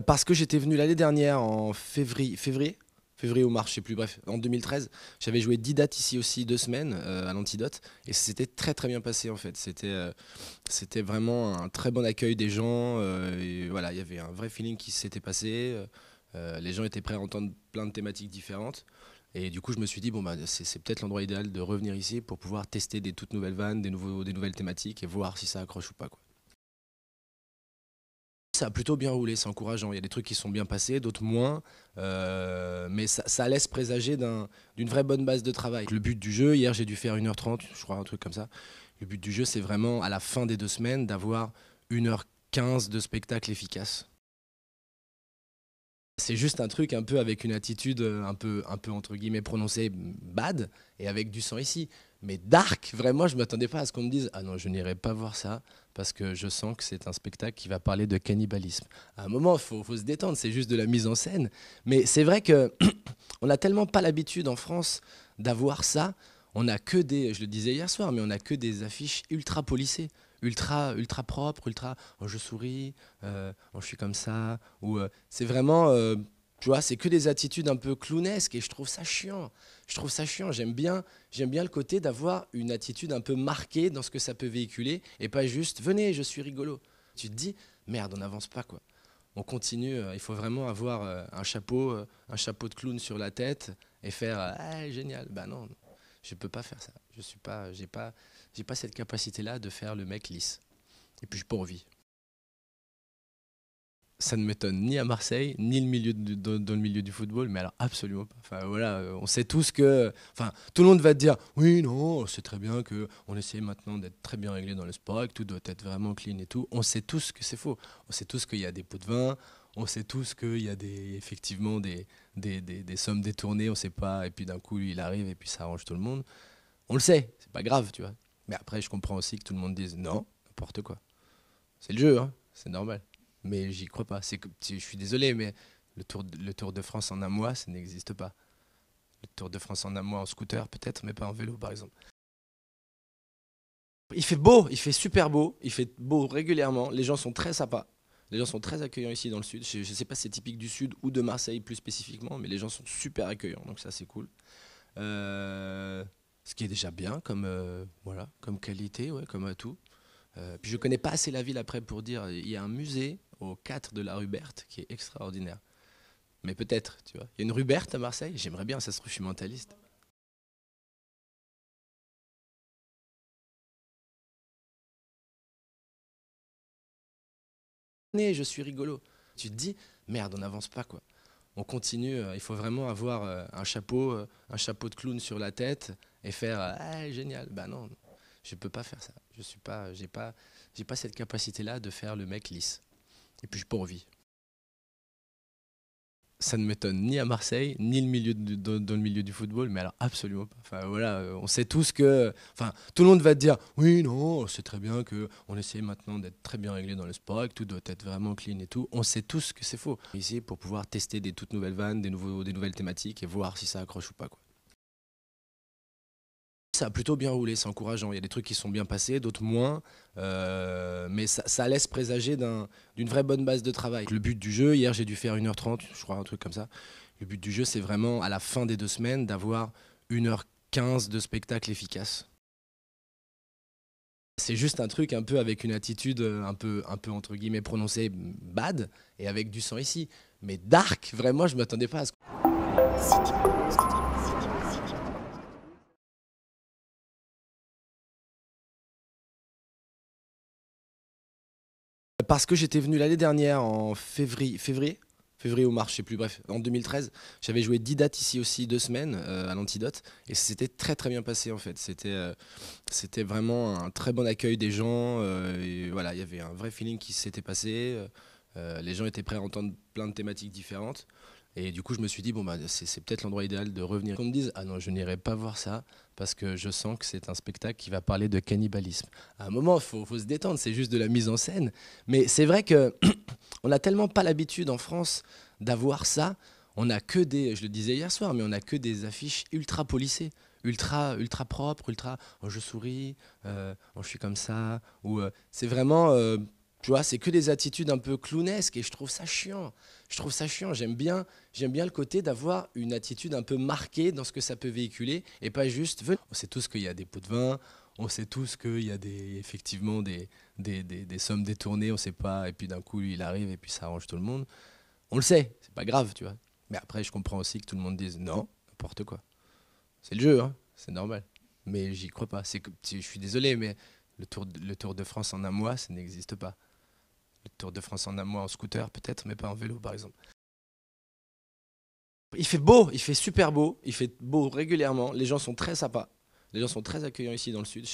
Parce que j'étais venu l'année dernière en février ou mars, je sais plus, bref, en 2013, j'avais joué 10 dates ici aussi, 2 semaines à l'Antidote, et c'était très très bien passé en fait. C'était vraiment un très bon accueil des gens, et voilà, il y avait un vrai feeling qui s'était passé. Les gens étaient prêts à entendre plein de thématiques différentes. Et du coup, je me suis dit, bon, bah, c'est peut-être l'endroit idéal de revenir ici pour pouvoir tester des toutes nouvelles vannes, des nouvelles thématiques et voir si ça accroche ou pas, quoi. Ça a plutôt bien roulé, c'est encourageant. Il y a des trucs qui sont bien passés, d'autres moins. Mais ça laisse présager d'une vraie bonne base de travail. Le but du jeu, hier j'ai dû faire 1h30, je crois, un truc comme ça. Le but du jeu, c'est vraiment, à la fin des 2 semaines, d'avoir 1h15 de spectacle efficace. C'est juste un truc un peu avec une attitude un peu entre guillemets prononcée bad et avec du sang ici. Mais dark, vraiment, je m'attendais pas à ce qu'on me dise ah non, je n'irai pas voir ça parce que je sens que c'est un spectacle qui va parler de cannibalisme. À un moment, faut se détendre, c'est juste de la mise en scène. Mais c'est vrai que on n'a tellement pas l'habitude en France d'avoir ça. On a que des, je le disais hier soir, mais on a que des affiches ultra polissées, ultra propres, ultra oh, je souris, oh, je suis comme ça, ou c'est vraiment, tu vois, c'est que des attitudes un peu clownesques et je trouve ça chiant. Je trouve ça chiant. J'aime bien le côté d'avoir une attitude un peu marquée dans ce que ça peut véhiculer et pas juste venez, je suis rigolo. Tu te dis merde, on n'avance pas quoi. On continue. Il faut vraiment avoir un chapeau de clown sur la tête et faire ah, génial. Bah non, je peux pas faire ça. Je suis pas, j'ai pas cette capacité-là de faire le mec lisse. Et puis j'ai pas envie. Ça ne m'étonne ni à Marseille, ni dans le milieu du football, mais alors absolument pas. Enfin voilà, on sait tous que, enfin tout le monde va te dire, oui non, c'est très bien que on essaie maintenant d'être très bien réglé dans le sport, et que tout doit être vraiment clean et tout. On sait tous que c'est faux. On sait tous qu'il y a des pots de vin, on sait tous qu'il y a effectivement des sommes détournées, on sait pas, et puis d'un coup lui il arrive et puis ça arrange tout le monde. On le sait, c'est pas grave, tu vois. Mais après je comprends aussi que tout le monde dise non, n'importe quoi. C'est le jeu, hein, c'est normal. Mais j'y crois pas. Je suis désolé, mais le tour de France en un mois, ça n'existe pas. Le Tour de France en un mois en scooter, peut-être, mais pas en vélo, par exemple. Il fait beau, il fait super beau, il fait beau régulièrement. Les gens sont très sympas. Les gens sont très accueillants ici dans le sud. Je ne sais pas si c'est typique du sud ou de Marseille plus spécifiquement, mais les gens sont super accueillants, donc ça c'est cool. Ce qui est déjà bien comme, voilà, comme qualité, ouais, comme atout. Puis je connais pas assez la ville après pour dire, il y a un musée au 4 de la rue Berthe qui est extraordinaire. Mais peut-être, tu vois. Il y a une rue Berthe à Marseille, j'aimerais bien, ça se trouve, je suis mentaliste. Je suis rigolo. Tu te dis, merde, on n'avance pas quoi. On continue, il faut vraiment avoir un chapeau de clown sur la tête et faire ah, génial. Bah non, je peux pas faire ça. Je suis pas, j'ai pas cette capacité-là de faire le mec lisse. Et puis j'ai pas envie. Ça ne m'étonne ni à Marseille, ni dans le milieu du football, mais alors absolument pas. Enfin voilà, on sait tous que, enfin tout le monde va te dire, oui non, c'est très bien que on essaie maintenant d'être très bien réglé dans le sport, et que tout doit être vraiment clean et tout. On sait tous que c'est faux. Ici pour pouvoir tester des toutes nouvelles vannes, des nouvelles thématiques et voir si ça accroche ou pas quoi. Ça a plutôt bien roulé, c'est encourageant. Il y a des trucs qui sont bien passés, d'autres moins. Mais ça laisse présager d'une vraie bonne base de travail. Le but du jeu, hier j'ai dû faire 1h30, je crois, un truc comme ça. Le but du jeu, c'est vraiment, à la fin des 2 semaines, d'avoir 1h15 de spectacle efficace. C'est juste un truc un peu avec une attitude un peu entre guillemets prononcée bad et avec du sang ici. Mais dark, vraiment, je m'attendais pas à ce. Parce que j'étais venu l'année dernière en février ou mars, je sais plus, bref, en 2013, j'avais joué 10 dates ici aussi, 2 semaines à l'Antidote, et c'était très très bien passé en fait. C'était vraiment un très bon accueil des gens, et voilà, il y avait un vrai feeling qui s'était passé. Les gens étaient prêts à entendre plein de thématiques différentes. Et du coup, je me suis dit, bon, bah, c'est peut-être l'endroit idéal de revenir. Qu'on me dise, ah non, je n'irai pas voir ça parce que je sens que c'est un spectacle qui va parler de cannibalisme. À un moment, faut se détendre, c'est juste de la mise en scène. Mais c'est vrai que on n'a tellement pas l'habitude en France d'avoir ça. On a que des, je le disais hier soir, mais on a que des affiches ultra policées, ultra propres, ultra, oh, je souris, oh, je suis comme ça, ou c'est vraiment, tu vois, c'est que des attitudes un peu clownesques et je trouve ça chiant. Je trouve ça chiant. J'aime bien le côté d'avoir une attitude un peu marquée dans ce que ça peut véhiculer et pas juste, on sait tous qu'il y a des pots de vin, on sait tous qu'il y a effectivement des sommes détournées, on sait pas, et puis d'un coup, lui, il arrive et puis ça arrange tout le monde. On le sait, c'est pas grave, tu vois. Mais après, je comprends aussi que tout le monde dise non, n'importe quoi. C'est le jeu, hein, c'est normal. Mais j'y crois pas. Je suis désolé, mais le tour de France en un mois, ça n'existe pas. Le Tour de France en un mois en scooter, peut-être, mais pas en vélo, par exemple. Il fait beau, il fait super beau, il fait beau régulièrement. Les gens sont très sympas. Les gens sont très accueillants ici dans le sud.